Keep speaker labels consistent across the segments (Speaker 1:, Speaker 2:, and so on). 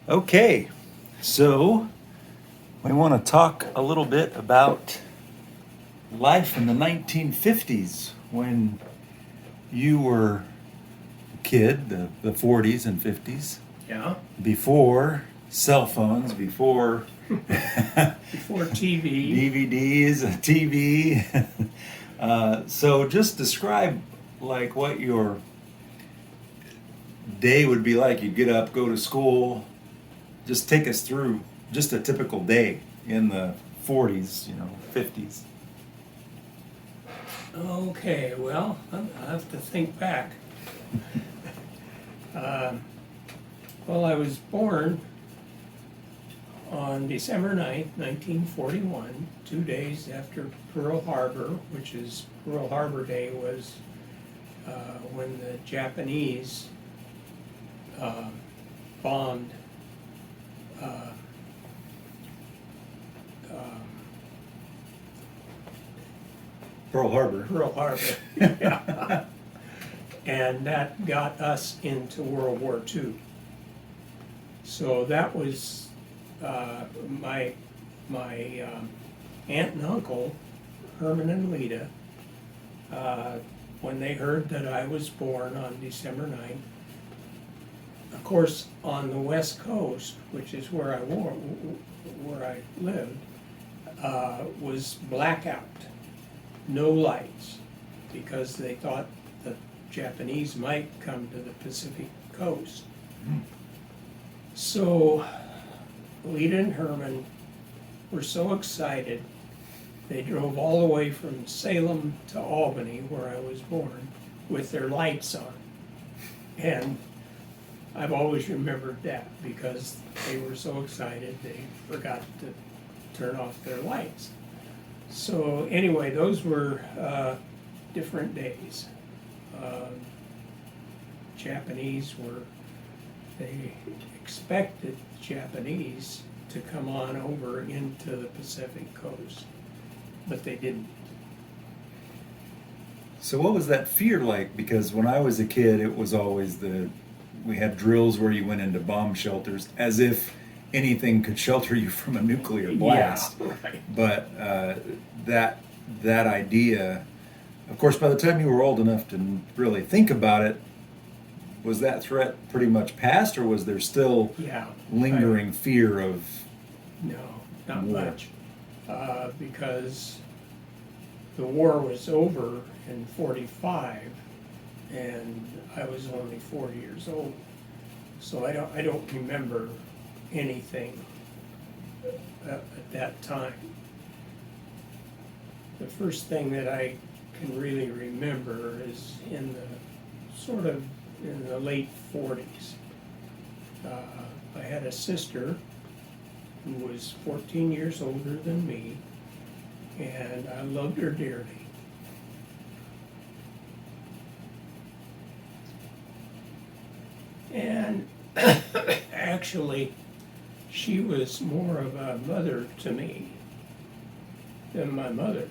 Speaker 1: Okay, so we want to talk a little bit about life in the 1950s when you were a kid, the 40s and 50s,
Speaker 2: Yeah,
Speaker 1: before cell phones, before
Speaker 2: before TV.
Speaker 1: DVDs, TV. So just describe like what your day would be like. You'd get up, go to school. Just take us through just a typical day in the 40s, 50s.
Speaker 2: Okay, well, I have to think back. Um, well, I was born on December 9th, 1941, 2 days after Pearl Harbor, which is Pearl Harbor Day was when the Japanese uh, bombed uh, um,
Speaker 1: Pearl Harbor.
Speaker 2: Pearl Harbor. Yeah. And that got us into World War II. So that was my aunt and uncle, Herman and Lita, when they heard that I was born on December 9th. Of course, on the West Coast, which is where I lived, was blackout, no lights, because they thought the Japanese might come to the Pacific coast.
Speaker 1: Mm.
Speaker 2: So Lita and Herman were so excited, they drove all the way from Salem to Albany, where I was born, with their lights on. And I've always remembered that because they were so excited they forgot to turn off their lights. So anyway, those were different days. Japanese they expected Japanese to come on over into the Pacific coast, but they didn't.
Speaker 1: So what was that fear like? Because when I was a kid, it was always we had drills where you went into bomb shelters as if anything could shelter you from a nuclear blast.
Speaker 2: Yeah, right.
Speaker 1: But that idea, of course, by the time you were old enough to really think about it, was that threat pretty much past, or was there still
Speaker 2: Yeah.
Speaker 1: lingering fear of
Speaker 2: No, not
Speaker 1: war?
Speaker 2: much, because the war was over in '45, and I was only 4 years old, so I don't remember anything at that time. The first thing that I can really remember is in the late '40s. I had a sister who was 14 years older than me, and I loved her dearly. And actually, she was more of a mother to me than my mother.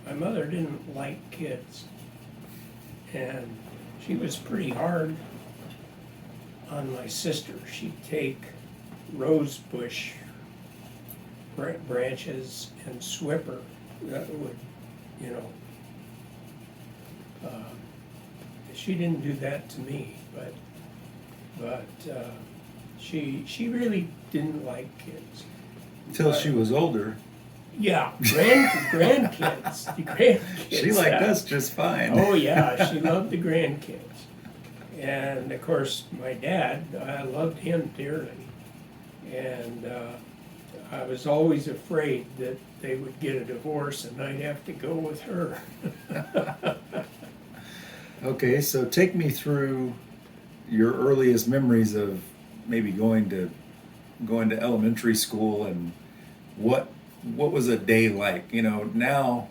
Speaker 2: My mother didn't like kids, and she was pretty hard on my sister. She'd take rose bush branches and swipper that would, you know, she didn't do that to me, but she really didn't like kids.
Speaker 1: Until she was older.
Speaker 2: Yeah, grandkids, the grandkids.
Speaker 1: She liked us just fine.
Speaker 2: Oh yeah, she loved the grandkids. And of course, my dad, I loved him dearly. And I was always afraid that they would get a divorce and I'd have to go with her.
Speaker 1: Okay, so take me through your earliest memories of maybe going to elementary school, and what was a day like? Now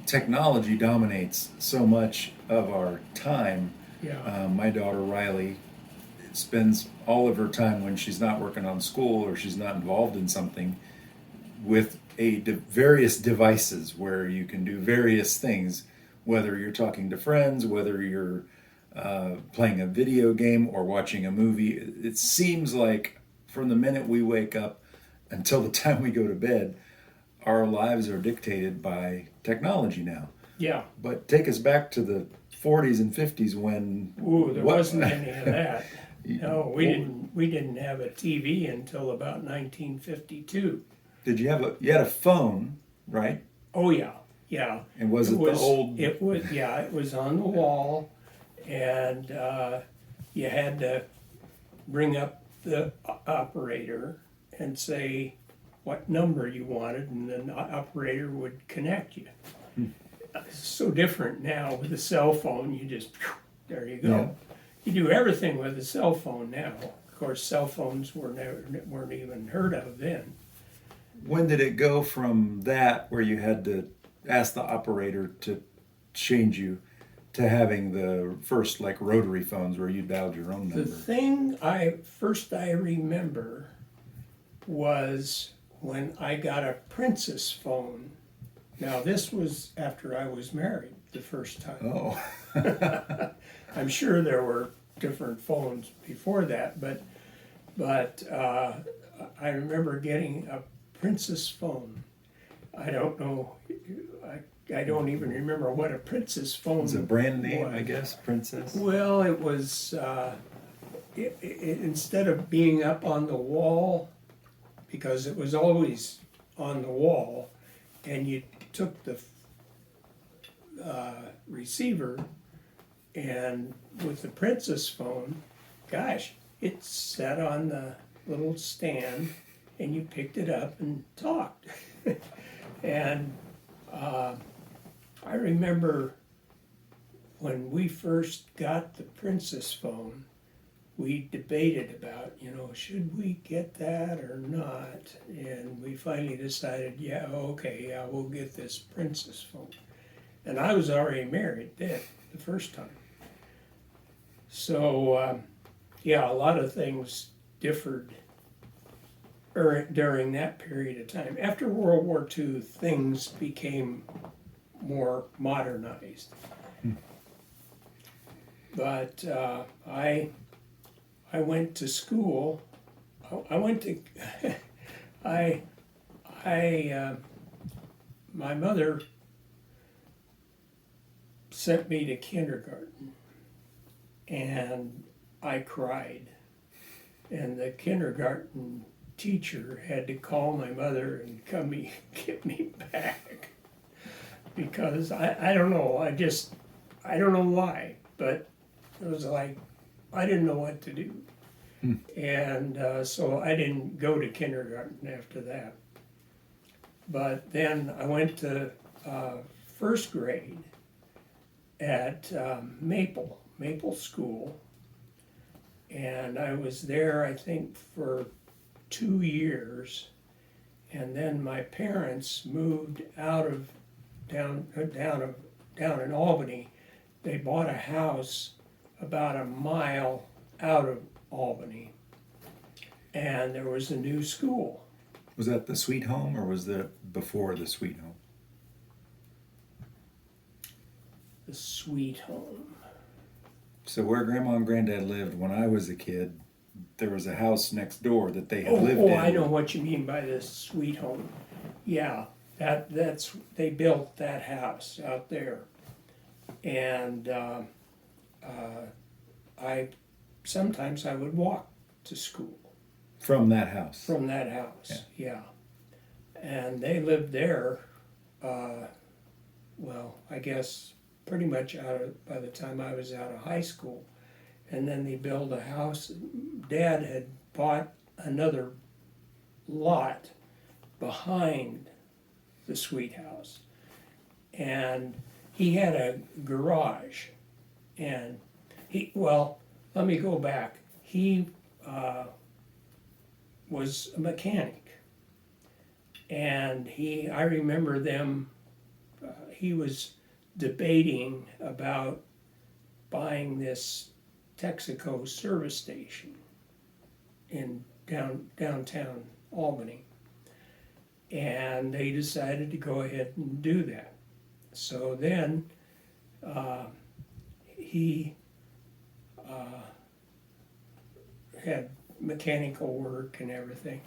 Speaker 1: technology dominates so much of our time.
Speaker 2: Yeah.
Speaker 1: My daughter Riley spends all of her time when she's not working on school or she's not involved in something with various devices where you can do various things, whether you're talking to friends, whether you're playing a video game or watching a movie. It seems like from the minute we wake up until the time we go to bed, our lives are dictated by technology now.
Speaker 2: Yeah.
Speaker 1: But take us back to the 40s and 50s when
Speaker 2: Ooh, there
Speaker 1: what-
Speaker 2: wasn't any of that. No, we didn't have a TV until about 1952.
Speaker 1: Did you had a phone, right?
Speaker 2: Oh yeah, yeah.
Speaker 1: And was it the old
Speaker 2: It was, yeah, it was on the wall, and you had to bring up the operator and say what number you wanted, and then the operator would connect you. It's so different now with the cell phone. You just, there you go.
Speaker 1: Yeah.
Speaker 2: You do everything with a cell phone now. Of course, cell phones weren't even heard of then.
Speaker 1: When did it go from that, where you had to ask the operator to change you, to having the first like rotary phones where you dialed your own
Speaker 2: The
Speaker 1: number?
Speaker 2: thing I remember was when I got a Princess phone. Now this was after I was married the first time.
Speaker 1: Oh,
Speaker 2: I'm sure there were different phones before that, but I remember getting a Princess phone. I don't know. I don't even remember what a Princess phone
Speaker 1: it's a brand name,
Speaker 2: was.
Speaker 1: I guess, Princess.
Speaker 2: Well, it was instead of being up on the wall, because it was always on the wall, and you took the receiver, and with the Princess phone, gosh, it sat on the little stand, and you picked it up and talked. And I remember when we first got the Princess phone, we debated about, should we get that or not? And we finally decided, yeah, okay, yeah, we'll get this Princess phone. And I was already married then, the first time. So, yeah, a lot of things differed during that period of time. After World War II, things became more modernized. But I went to school. I went to my mother sent me to kindergarten, and I cried. And the kindergarten teacher had to call my mother and come get me back, because I don't know, I don't know why, but it was like I didn't know what to do. And so I didn't go to kindergarten after that. But then I went to first grade at Maple School, and I was there, I think, for 2 years, and then my parents moved out of down in Albany. They bought a house about a mile out of Albany, and there was a new school.
Speaker 1: Was that the Sweet Home, or was that before the Sweet Home?
Speaker 2: The Sweet Home.
Speaker 1: So where Grandma and Granddad lived when I was a kid, there was a house next door that they had lived in.
Speaker 2: I know what you mean by the Sweet Home. Yeah, that's they built that house out there, and sometimes I would walk to school
Speaker 1: From that house.
Speaker 2: from that house. Yeah, and they lived there. Well, I guess pretty much by the time I was out of high school, and then they built a house. Dad had bought another lot behind the Sweet House, and he had a garage, and let me go back. He was a mechanic, and I remember them, he was debating about buying this Texaco service station in downtown Albany, and they decided to go ahead and do that. So then he had mechanical work and everything.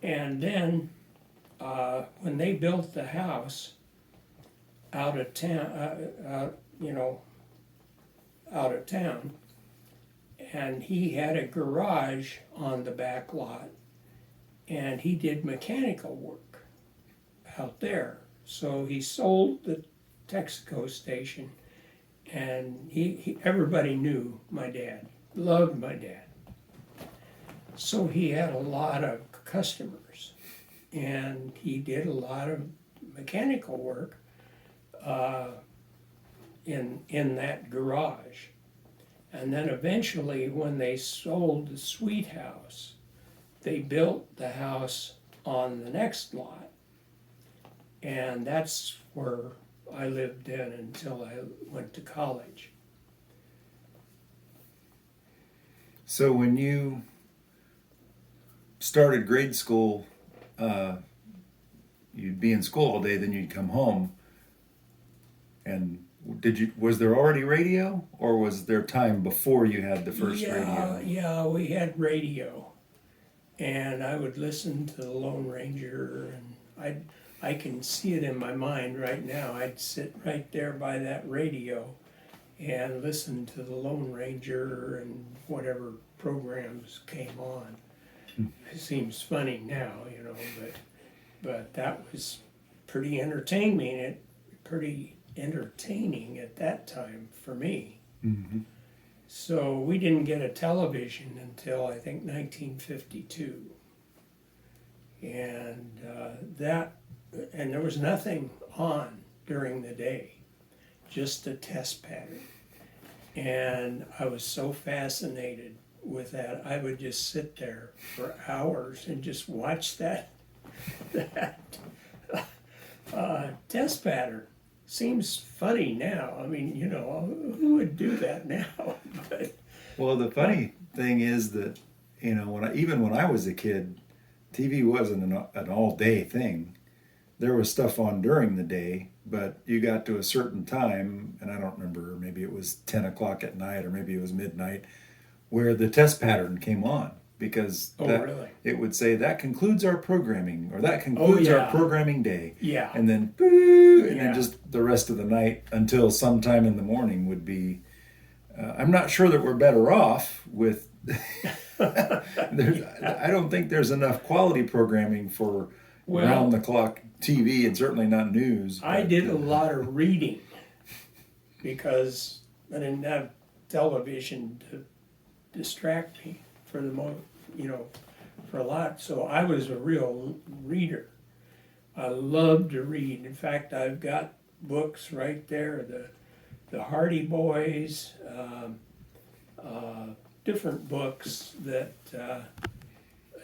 Speaker 2: And then when they built the house out of town, out of town, and he had a garage on the back lot, and he did mechanical work out there. So he sold the Texaco station, and everybody knew my dad, loved my dad. So he had a lot of customers, and he did a lot of mechanical work in that garage. And then eventually, when they sold the Sweet House, they built the house on the next lot, and that's where I lived then until I went to college.
Speaker 1: So when you started grade school, you'd be in school all day, then you'd come home. And was there already radio, or was there time before you had the first radio?
Speaker 2: Yeah, we had radio, and I would listen to the Lone Ranger, and I can see it in my mind right now. I'd sit right there by that radio and listen to the Lone Ranger and whatever programs came on. It seems funny now, but that was pretty entertaining. Pretty entertaining at that time for me.
Speaker 1: Mm-hmm.
Speaker 2: So we didn't get a television until I think 1952, and there was nothing on during the day, just a test pattern. And I was so fascinated with that, I would just sit there for hours and just watch that test pattern. Seems funny now. I mean, who would do that now? But,
Speaker 1: well, the funny thing is that, when I was a kid, TV wasn't an all-day thing. There was stuff on during the day, but you got to a certain time, and I don't remember, maybe it was 10 o'clock at night or maybe it was midnight, where the test pattern came on, because
Speaker 2: really?
Speaker 1: It would say that concludes our programming, or that concludes our programming day.
Speaker 2: Yeah.
Speaker 1: And then boo, and then just the rest of the night until sometime in the morning would be. I'm not sure that we're better off with. I don't think there's enough quality programming for round the clock TV, and certainly not news.
Speaker 2: I did a lot of reading because I didn't have television to distract me for for a lot. So I was a real reader. I loved to read. In fact, I've got books right there, the Hardy Boys, different books that A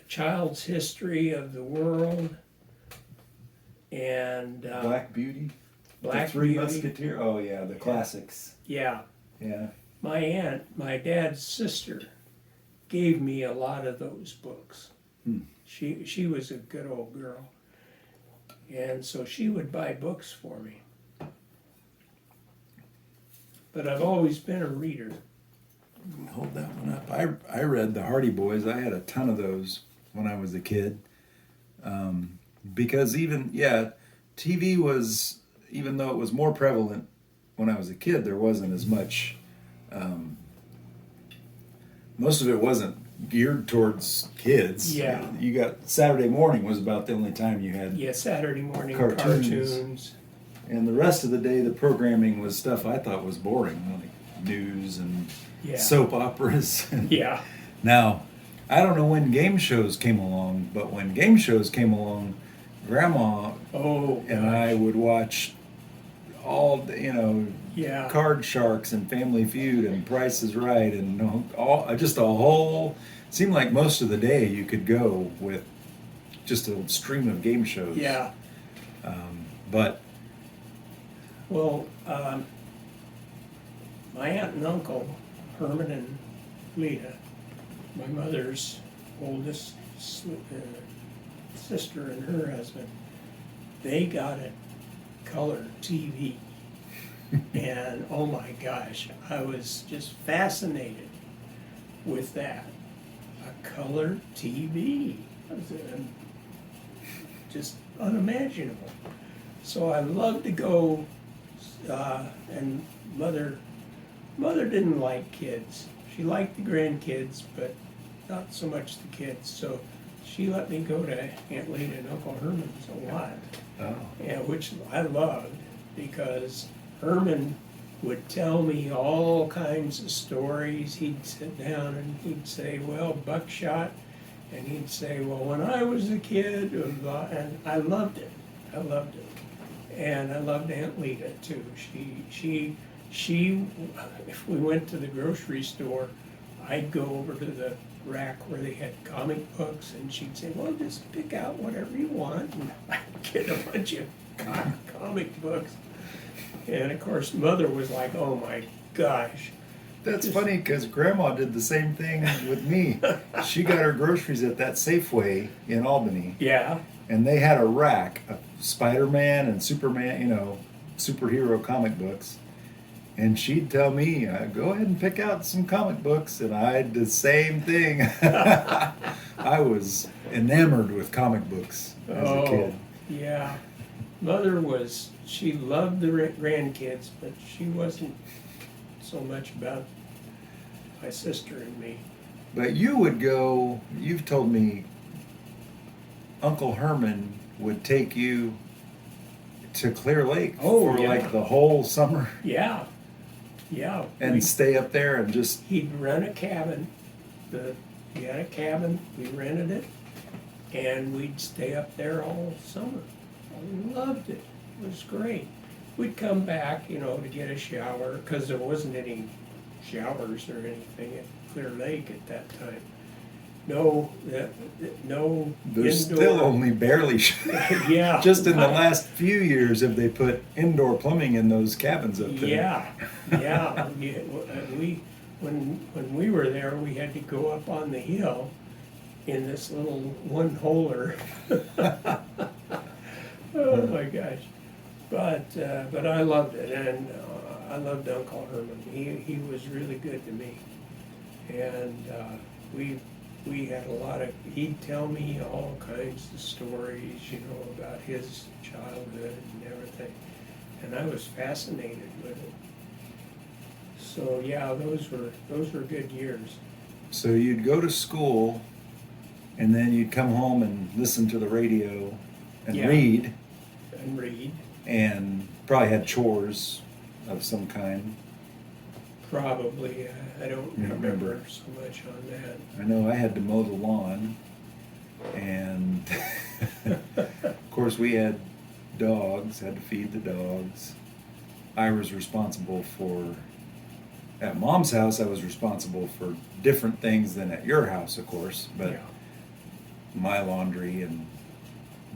Speaker 2: Child's History of the World, and
Speaker 1: Black Beauty,
Speaker 2: Black
Speaker 1: the Three
Speaker 2: Beauty.
Speaker 1: Musketeers. Oh yeah, the classics.
Speaker 2: Yeah.
Speaker 1: Yeah.
Speaker 2: My aunt, my dad's sister, gave me a lot of those books. She was a good old girl, and so she would buy books for me. But I've always been a reader.
Speaker 1: Hold that one up. I read the Hardy Boys. I had a ton of those when I was a kid. Because TV was, even though it was more prevalent when I was a kid, there wasn't as much. Most of it wasn't geared towards kids.
Speaker 2: Yeah.
Speaker 1: You got Saturday morning was about the only time you had.
Speaker 2: Yeah, Saturday morning
Speaker 1: Cartoons. And the rest of the day, the programming was stuff I thought was boring, like news and soap operas.
Speaker 2: Yeah.
Speaker 1: Now, I don't know when game shows came along, but when game shows came along, Grandma and I would watch all, Card Sharks and Family Feud and Price is Right and just a whole. Seemed like most of the day you could go with just a stream of game shows.
Speaker 2: Yeah.
Speaker 1: But.
Speaker 2: Well, my aunt and uncle, Herman and Lita, my mother's oldest sister and her husband, they got a color TV. And oh my gosh, I was just fascinated with that. A color TV. It was, just unimaginable. So I loved to go, and mother didn't like kids. She liked the grandkids, but not so much the kids. So she let me go to Aunt Lita and Uncle Herman's a lot.
Speaker 1: Oh.
Speaker 2: Yeah, which I loved because Herman would tell me all kinds of stories. He'd sit down and he'd say, well, buckshot, and he'd say, well, when I was a kid, and I loved it. I loved it. And I loved Aunt Lita too. She, if we went to the grocery store, I'd go over to the rack where they had comic books, and she'd say, well, just pick out whatever you want, and I'd get a bunch of comic books. And of course, Mother was like, oh my gosh.
Speaker 1: That's funny because Grandma did the same thing with me. She got her groceries at that Safeway in Albany,
Speaker 2: Yeah,
Speaker 1: and they had a rack of Spider-Man and Superman, superhero comic books. And she'd tell me, go ahead and pick out some comic books, and I did the same thing. I was enamored with comic books as a kid.
Speaker 2: Yeah. Mother was, she loved the grandkids, but she wasn't so much about my sister and me.
Speaker 1: But you would go, you've told me Uncle Herman would take you to Clear Lake for
Speaker 2: yeah.
Speaker 1: like the whole summer
Speaker 2: Yeah, yeah.
Speaker 1: and stay up there and just,
Speaker 2: He'd rent a cabin. He had a cabin, we rented it, and we'd stay up there all summer. I loved it. It was great. We'd come back, to get a shower, because there wasn't any showers or anything at Clear Lake at that time. No
Speaker 1: there's
Speaker 2: indoor.
Speaker 1: still only barely,
Speaker 2: Yeah.
Speaker 1: just in the last few years have they put indoor plumbing in those cabins up there.
Speaker 2: Yeah. When we were there, we had to go up on the hill in this little one-holer. Oh my gosh. But I loved it, and I loved Uncle Herman. He was really good to me. And we had a lot of, he'd tell me all kinds of stories, about his childhood and everything. And I was fascinated with it. So yeah, those were good years.
Speaker 1: So you'd go to school and then you'd come home and listen to the radio and
Speaker 2: Yeah.
Speaker 1: read.
Speaker 2: And read.
Speaker 1: And probably had chores of some kind.
Speaker 2: Probably, I don't
Speaker 1: You don't remember?
Speaker 2: remember so much on that.
Speaker 1: I know I had to mow the lawn, and of course we had dogs, had to feed the dogs. I was responsible for, at Mom's house, I was responsible for different things than at your house, of course, but
Speaker 2: Yeah.
Speaker 1: my laundry and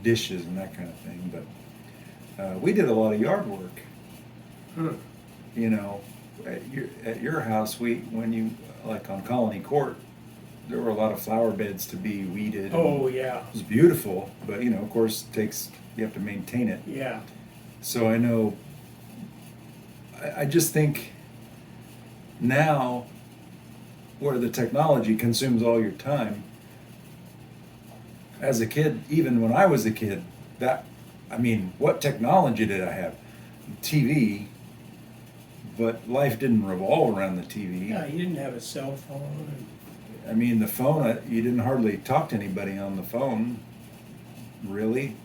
Speaker 1: dishes and that kind of thing. But we did a lot of yard work. At your house, when you, like on Colony Court, there were a lot of flower beds to be weeded.
Speaker 2: Oh, yeah,
Speaker 1: It was beautiful, but of course, you have to maintain it.
Speaker 2: yeah.
Speaker 1: So I know, I just think now, where the technology consumes all your time, as a kid, even when I was a kid, what technology did I have? TV, but life didn't revolve around the TV.
Speaker 2: Yeah, you didn't have a cell phone.
Speaker 1: The phone, you didn't hardly talk to anybody on the phone, really.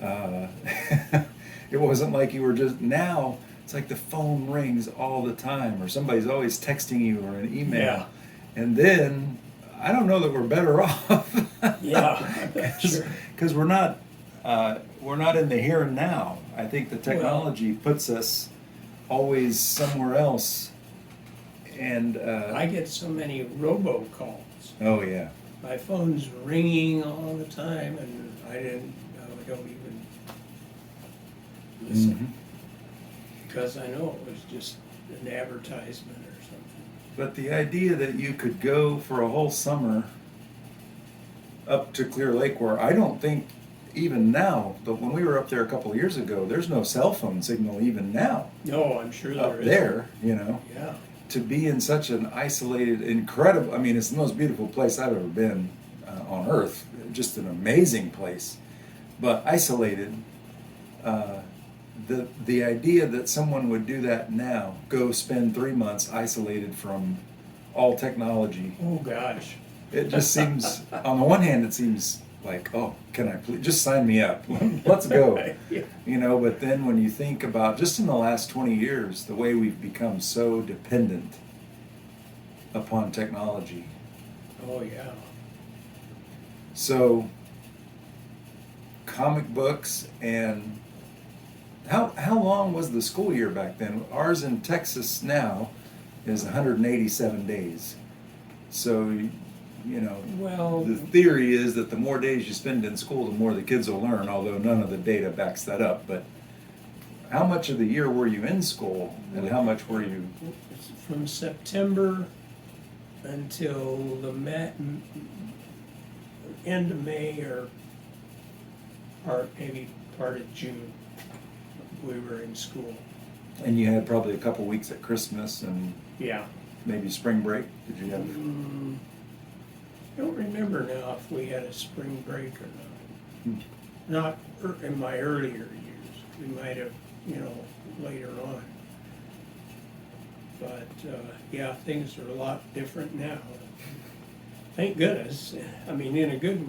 Speaker 1: It wasn't like you were just, now it's like the phone rings all the time, or somebody's always texting you or an email.
Speaker 2: Yeah.
Speaker 1: And then, I don't know that we're better off.
Speaker 2: Yeah, sure.
Speaker 1: Because we're not in the here and now. I think the technology puts us always somewhere else. And
Speaker 2: I get so many robocalls.
Speaker 1: oh yeah,
Speaker 2: My phone's ringing all the time, and I don't even listen, because I know it was just an advertisement or something.
Speaker 1: but the idea that you could go for a whole summer up to Clear Lake, where I don't think even now, but when we were up there a couple of years ago, there's no cell phone signal even now
Speaker 2: No, I'm sure
Speaker 1: up
Speaker 2: there is.
Speaker 1: there, you know.
Speaker 2: Yeah.
Speaker 1: To be in such an isolated, incredible, I mean, it's the most beautiful place I've ever been on earth. Just an amazing place, but isolated. The idea that someone would do that now, go spend 3 months isolated from all technology,
Speaker 2: Oh, gosh.
Speaker 1: it just seems, on the one hand, it seems like, oh, can I please just sign me up? Let's go.
Speaker 2: Yeah.
Speaker 1: You know, but then when you think about just in the last 20 years, the way we've become so dependent upon technology.
Speaker 2: Oh, yeah.
Speaker 1: So, comic books and how long was the school year back then? Ours in Texas now is 187 days. So, you know,
Speaker 2: Well,
Speaker 1: the theory is that the more days you spend in school, the more the kids will learn, although none of the data backs that up. But how much of the year were you in school and how much were you?
Speaker 2: from September until the end of May or maybe part of June, we were in school.
Speaker 1: And you had probably a couple weeks at Christmas and
Speaker 2: Yeah.
Speaker 1: maybe spring break. Did you have?
Speaker 2: I don't remember now if we had a spring break or
Speaker 1: Hmm.
Speaker 2: not. Not in my earlier years. We might have, later on. But yeah, things are a lot different now. Thank goodness. I mean, in a good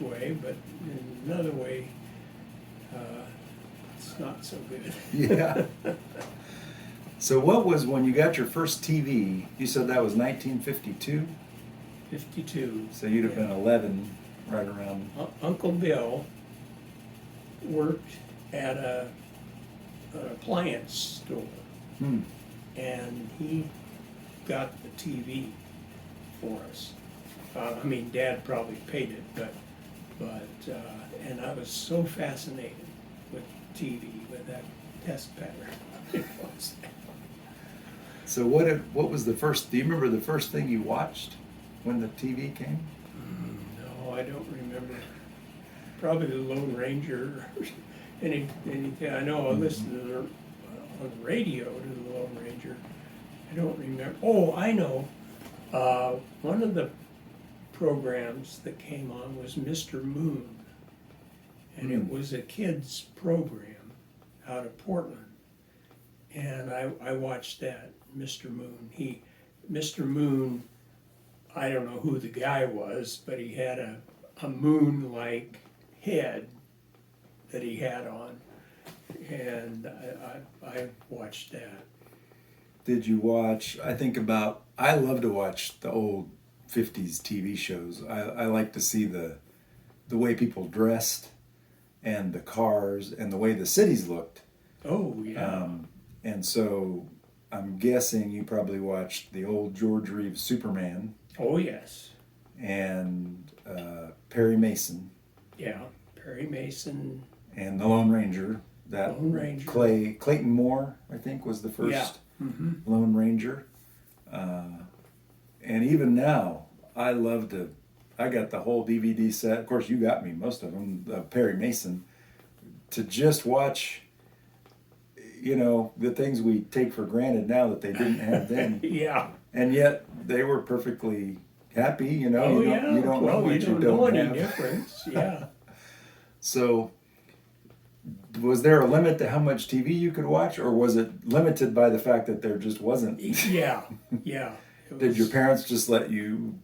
Speaker 2: way, but in another way, it's not so good.
Speaker 1: Yeah. So what was when you got your first TV? You said that was 1952.
Speaker 2: 52.
Speaker 1: So you'd have been 11, right around.
Speaker 2: Uncle Bill worked at an appliance store,
Speaker 1: Hmm.
Speaker 2: and he got the TV for us. I mean, Dad probably paid it, but and I was so fascinated with TV, with that test pattern. It was.
Speaker 1: So what was the first? Do you remember the first thing you watched when the TV came?
Speaker 2: No, I don't remember. Probably the Lone Ranger. Or anything. I know I listened to on the radio to the Lone Ranger. I don't remember. Oh, I know. One of the programs that came on was Mr. Moon, and it was a kids program out of Portland, and I watched that. Mr. Moon. Mr. Moon. I don't know who the guy was, but he had a moon-like head that he had on, and I watched that.
Speaker 1: Did you watch? I love to watch the old 50s TV shows. I like to see the way people dressed and the cars and the way the cities looked.
Speaker 2: Oh, yeah.
Speaker 1: And so I'm guessing you probably watched the old George Reeves Superman
Speaker 2: Oh, yes.
Speaker 1: and Perry Mason
Speaker 2: Yeah. Perry Mason.
Speaker 1: and the Lone Ranger. That
Speaker 2: Lone Ranger.
Speaker 1: Clayton Moore, I think, was the first
Speaker 2: Yeah. Mm-hmm.
Speaker 1: Lone Ranger. And even now, I got the whole DVD set. Of course, you got me most of them, Perry Mason, to just watch, the things we take for granted now that they didn't have then.
Speaker 2: Yeah.
Speaker 1: And yet they were perfectly happy,
Speaker 2: Oh,
Speaker 1: you
Speaker 2: yeah.
Speaker 1: don't know
Speaker 2: Well,
Speaker 1: what
Speaker 2: you
Speaker 1: you
Speaker 2: don't know any
Speaker 1: have.
Speaker 2: difference. Yeah.
Speaker 1: So was there a limit to how much TV you could watch, or was it limited by the fact that there just wasn't?
Speaker 2: Yeah. Yeah.
Speaker 1: Did your parents just let you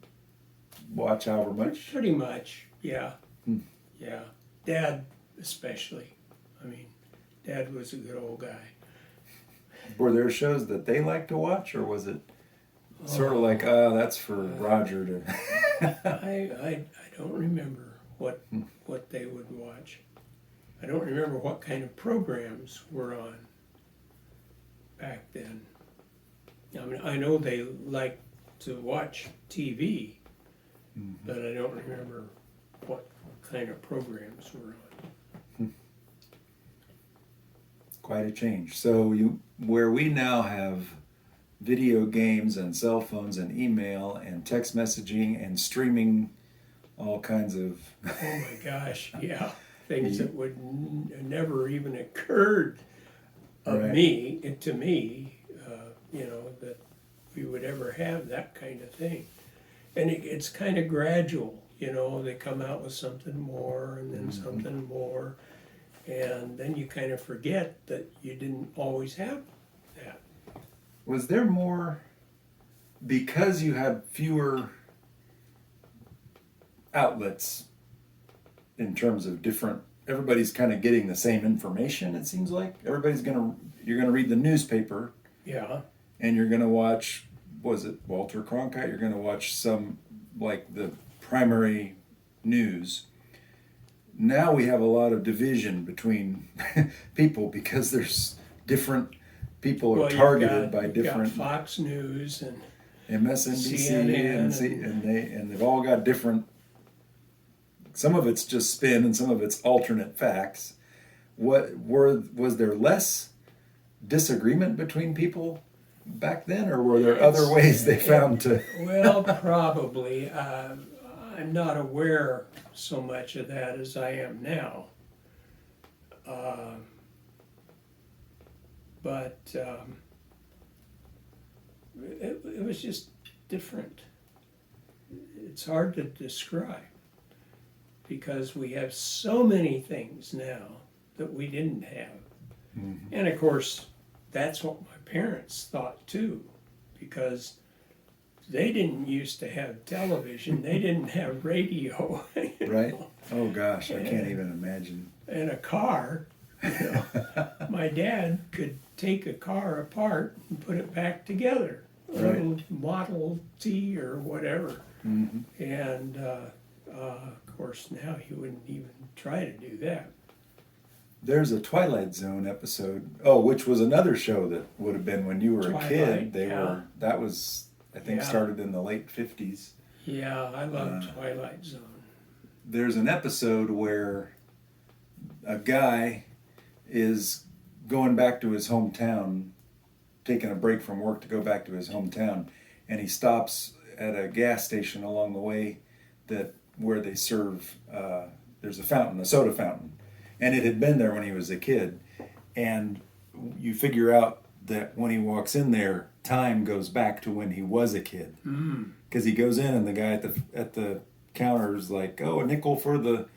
Speaker 1: watch however much?
Speaker 2: Pretty much, yeah.
Speaker 1: Hmm.
Speaker 2: Yeah. Dad especially. I mean, Dad was a good old guy.
Speaker 1: Were there shows that they liked to watch, or was it sort of like, that's for Roger to...
Speaker 2: I don't remember what they would watch. I don't remember what kind of programs were on back then. I mean, I know they liked to watch TV, but I don't remember what kind of programs were on.
Speaker 1: Quite a change. So where we now have video games and cell phones and email and text messaging and streaming all kinds of
Speaker 2: Oh my gosh, yeah. things that would never even occurred of
Speaker 1: Right.
Speaker 2: to me, that we would ever have that kind of thing. And it's kind of gradual, they come out with something more and then something more. And then you kind of forget that you didn't always have that.
Speaker 1: Was there more because you had fewer outlets in terms of different, everybody's kind of getting the same information, it seems like you're going to read the newspaper
Speaker 2: Yeah.
Speaker 1: and you're going to watch, was it Walter Cronkite, you're going to watch some like the primary news. Now we have a lot of division between people because there's different people are targeted by different
Speaker 2: got Fox News and
Speaker 1: MSNBC
Speaker 2: CNN
Speaker 1: and they've all got different. Some of it's just spin and some of it's alternate facts. Was there less disagreement between people back then, or were there other ways they found to?
Speaker 2: Well, probably. I'm not aware so much of that as I am now. But it was just different. It's hard to describe because we have so many things now that we didn't have.
Speaker 1: Mm-hmm.
Speaker 2: And of course, that's what my parents thought too, because they didn't used to have television, they didn't have radio.
Speaker 1: Right? Oh gosh, I can't even imagine.
Speaker 2: And a car. My dad could take a car apart and put it back together, a little Model T or whatever.
Speaker 1: Mm-hmm.
Speaker 2: And of course, now he wouldn't even try to do that.
Speaker 1: There's a Twilight Zone episode, which was another show that would have been when you were a kid. That was, I think, started in the late 50s.
Speaker 2: Yeah, I love Twilight Zone.
Speaker 1: There's an episode where a guy is going back to his hometown, taking a break from work to go back to his hometown, and he stops at a gas station along the way where they serve, there's a fountain, a soda fountain, and it had been there when he was a kid, and you figure out that when he walks in there, time goes back to when he was a kid, because he goes in and the guy at the counter is like, "Oh, a nickel for the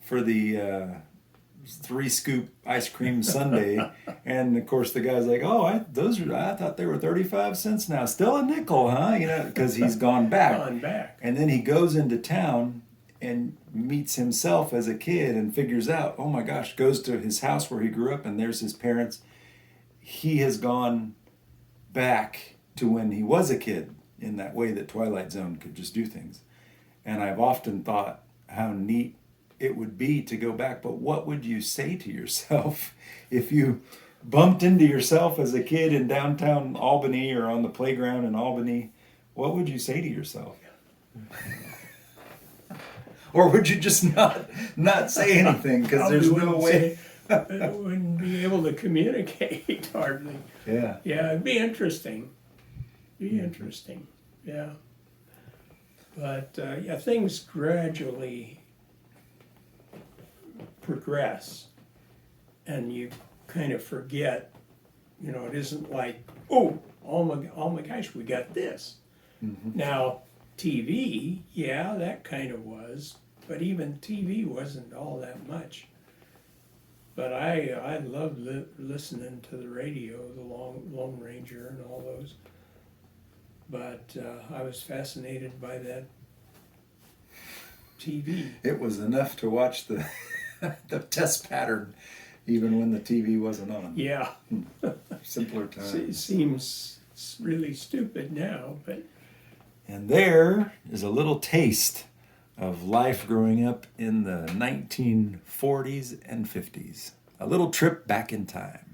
Speaker 1: 3-scoop ice cream sundae," and of course the guy's like, "Oh, I thought they were 35 cents now, still a nickel, huh?" Because he's gone back. And then he goes into town and meets himself as a kid and figures out, oh my gosh, goes to his house where he grew up and there's his parents. He has gone back to when he was a kid in that way that Twilight Zone could just do things. And I've often thought how neat it would be to go back, but what would you say to yourself if you bumped into yourself as a kid in downtown Albany or on the playground in Albany? What would you say to yourself? Or would you just not say anything because there's no way?
Speaker 2: I wouldn't be able to communicate hardly.
Speaker 1: Yeah.
Speaker 2: Yeah, it'd be interesting. Interesting. Yeah. But things gradually progress, and you kind of forget. It isn't like, oh my gosh, we got this.
Speaker 1: Mm-hmm.
Speaker 2: Now, TV, that kind of was, but even TV wasn't all that much. But I loved listening to the radio, the Lone Ranger and all those. But I was fascinated by that TV.
Speaker 1: It was enough to watch the the test pattern, even when the TV wasn't on.
Speaker 2: Yeah.
Speaker 1: Simpler times.
Speaker 2: It seems really stupid now, but.
Speaker 1: And there is a little taste of life growing up in the 1940s and 50s. A little trip back in time.